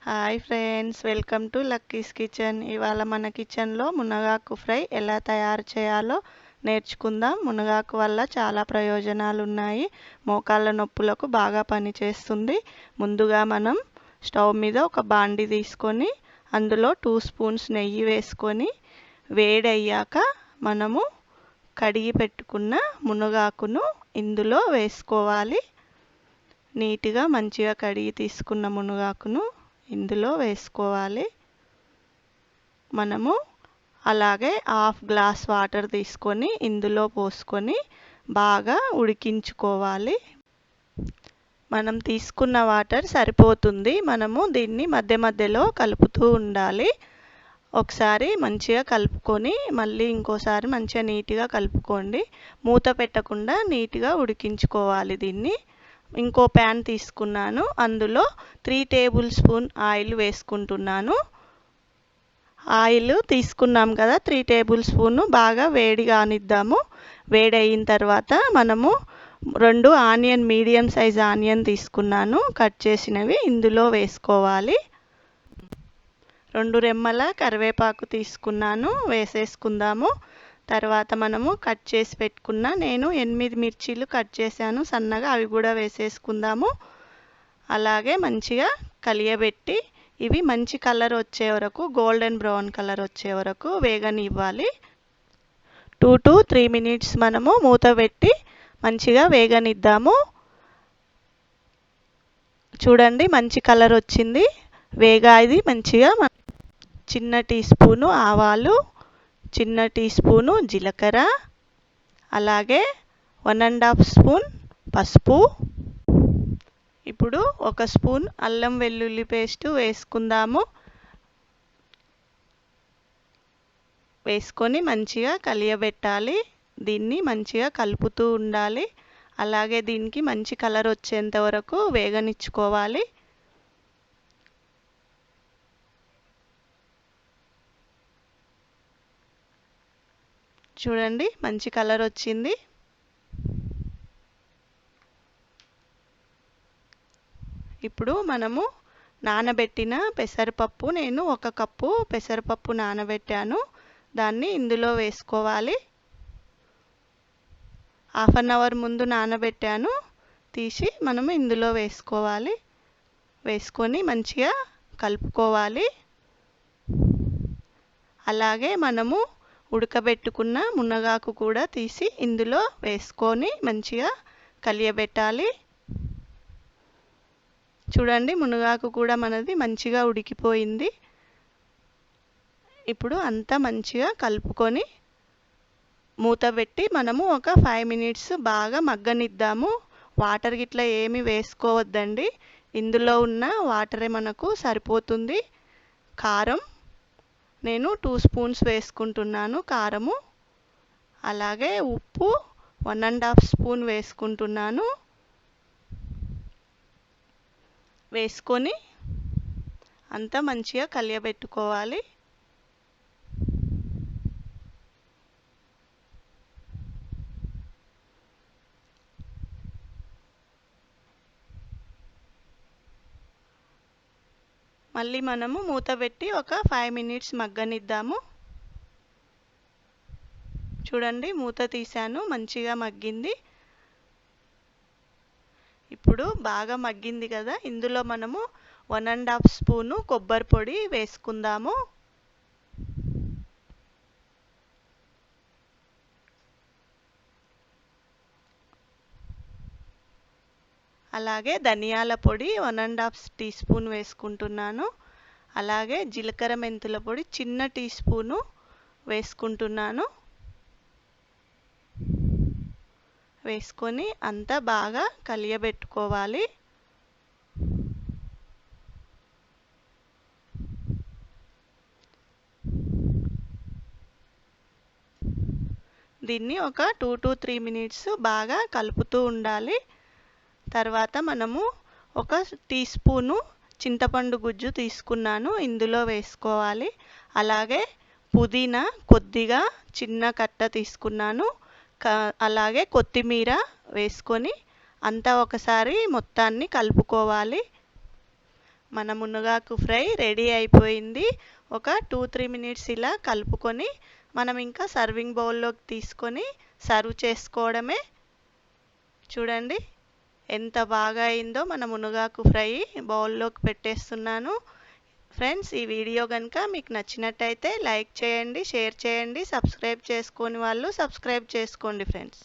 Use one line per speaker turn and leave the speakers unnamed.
Hi friends, welcome to Lucky's kitchen. ఇవాళ మన కిచెన్లో మునగాకు ఫ్రై ఎలా తయారు చేయాలో నేర్చుకుందాం. మునగాకు వల్ల చాలా ప్రయోజనాలు ఉన్నాయి. మోకాళ్ళ నొప్పులకు బాగా పనిచేస్తుంది. ముందుగా మనం స్టవ్ మీద ఒక బాండి తీసుకొని అందులో 2 స్పూన్స్ నెయ్యి వేసుకొని వేడయ్యాక మనము కడిగి పెట్టుకున్న మునగాకును ఇందులో వేసుకోవాలి. నీట్గా మంచిగా కడిగి తీసుకున్న మునగాకును ఇందులో వేసుకోవాలి. మనము అలాగే 1/2 గ్లాస్ వాటర్ తీసుకొని ఇందులో పోసుకొని బాగా ఉడికించుకోవాలి. మనం తీసుకున్న వాటర్ సరిపోతుంది. మనము దీన్ని మధ్య మధ్యలో కలుపుతూ ఉండాలి. ఒకసారి మంచిగా కలుపుకొని మళ్ళీ ఇంకోసారి మంచిగా నీట్గా కలుపుకోండి. మూత పెట్టకుండా నీట్గా ఉడికించుకోవాలి దీన్ని. ఇంకో ప్యాన్ తీసుకున్నాను. అందులో 3 టేబుల్ స్పూన్ ఆయిల్ వేసుకుంటున్నాను. ఆయిల్ తీసుకున్నాం కదా, 3 టేబుల్ స్పూన్ బాగా వేడి కానిద్దాము. వేడయిన తర్వాత మనము 2 మీడియం సైజ్ ఆనియన్ తీసుకున్నాను, కట్ చేసినవి ఇందులో వేసుకోవాలి. 2 రెమ్మల కరివేపాకు తీసుకున్నాను, వేసేసుకుందాము. తర్వాత మనము కట్ చేసి పెట్టుకున్న నేను 8 మిర్చీలు కట్ చేశాను సన్నగా, అవి కూడా వేసేసుకుందాము. అలాగే మంచిగా కలియబెట్టి ఇవి మంచి కలర్ వచ్చే వరకు, గోల్డెన్ బ్రౌన్ కలర్ వచ్చే వరకు వేగనివ్వాలి. 2 to 3 మినిట్స్ మనము మూత పెట్టి మంచిగా వేగనిద్దాము. చూడండి, మంచి కలర్ వచ్చింది. వేగాది మంచిగా. చిన్న టీ స్పూను ఆవాలు, చిన్న టీ స్పూను జీలకర్ర, అలాగే 1½ స్పూన్ పసుపు. ఇప్పుడు 1 స్పూన్ అల్లం వెల్లుల్లి పేస్ట్ వేసుకుందాము. వేసుకొని మంచిగా కలియబెట్టాలి. దీన్ని మంచిగా కలుపుతూ ఉండాలి. అలాగే దీనికి మంచి కలర్ వచ్చేంత వరకు వేగనిచ్చుకోవాలి. చూడండి, మంచి కలర్ వచ్చింది. ఇప్పుడు మనము నానబెట్టిన పెసరపప్పు, నేను 1 కప్పు పెసరపప్పు నానబెట్టాను, దాన్ని ఇందులో వేసుకోవాలి. 1/2 అవర్ ముందు నానబెట్టాను, తీసి మనము ఇందులో వేసుకోవాలి. వేసుకొని మంచిగా కలుపుకోవాలి. అలాగే మనము ఉడకబెట్టుకున్న మునగాకు కూడా తీసి ఇందులో వేసుకొని మంచిగా కలియబెట్టాలి. చూడండి, మునగాకు కూడా మనది మంచిగా ఉడికిపోయింది. ఇప్పుడు అంతా మంచిగా కలుపుకొని మూత పెట్టి మనము ఒక 5 మినిట్స్ బాగా మగ్గనిద్దాము. వాటర్ గిట్లా ఏమీ వేసుకోవద్దండి, ఇందులో ఉన్న వాటరే మనకు సరిపోతుంది. కారం నేను 2 స్పూన్స్ వేసుకుంటున్నాను కారము. అలాగే ఉప్పు 1½ స్పూన్ వేసుకుంటున్నాను. వేసుకొని అంతా మంచిగా కలియబెట్టుకోవాలి. మళ్ళీ మనము మూత పెట్టి ఒక 5 మినిట్స్ మగ్గనిద్దాము. చూడండి, మూత తీసాను, మంచిగా మగ్గింది. ఇప్పుడు బాగా మగ్గింది కదా, ఇందులో మనము 1½ స్పూను కొబ్బరి పొడి వేసుకుందాము. అలాగే ధనియాల పొడి 1½ టీ స్పూన్ వేసుకుంటున్నాను. అలాగే జీలకర్ర మెంతుల పొడి చిన్న టీ స్పూను వేసుకుంటున్నాను. వేసుకొని అంతా బాగా కలియబెట్టుకోవాలి. దీన్ని ఒక 2 to 3 మినిట్స్ బాగా కలుపుతూ ఉండాలి. తర్వాత మనము 1 టీ స్పూను చింతపండు గుజ్జు తీసుకున్నాను, ఇందులో వేసుకోవాలి. అలాగే పుదీనా కొద్దిగా చిన్న కట్ట తీసుకున్నాను, అలాగే కొత్తిమీర వేసుకొని అంతా ఒకసారి మొత్తాన్ని కలుపుకోవాలి. మన మునగాకు ఫ్రై రెడీ అయిపోయింది. ఒక 2-3 మినిట్స్ ఇలా కలుపుకొని మనం ఇంకా సర్వింగ్ బౌల్లోకి తీసుకొని సర్వ్ చేసుకోవడమే. చూడండి ఎంత బాగా అయిందో మన మునగాకు ఫ్రై. బౌల్లోకి పెట్టేస్తున్నాను. ఫ్రెండ్స్, ఈ వీడియో కనుక మీకు నచ్చినట్టయితే లైక్ చేయండి, షేర్ చేయండి, సబ్స్క్రైబ్ చేసుకోని వాళ్ళు సబ్స్క్రైబ్ చేసుకోండి ఫ్రెండ్స్.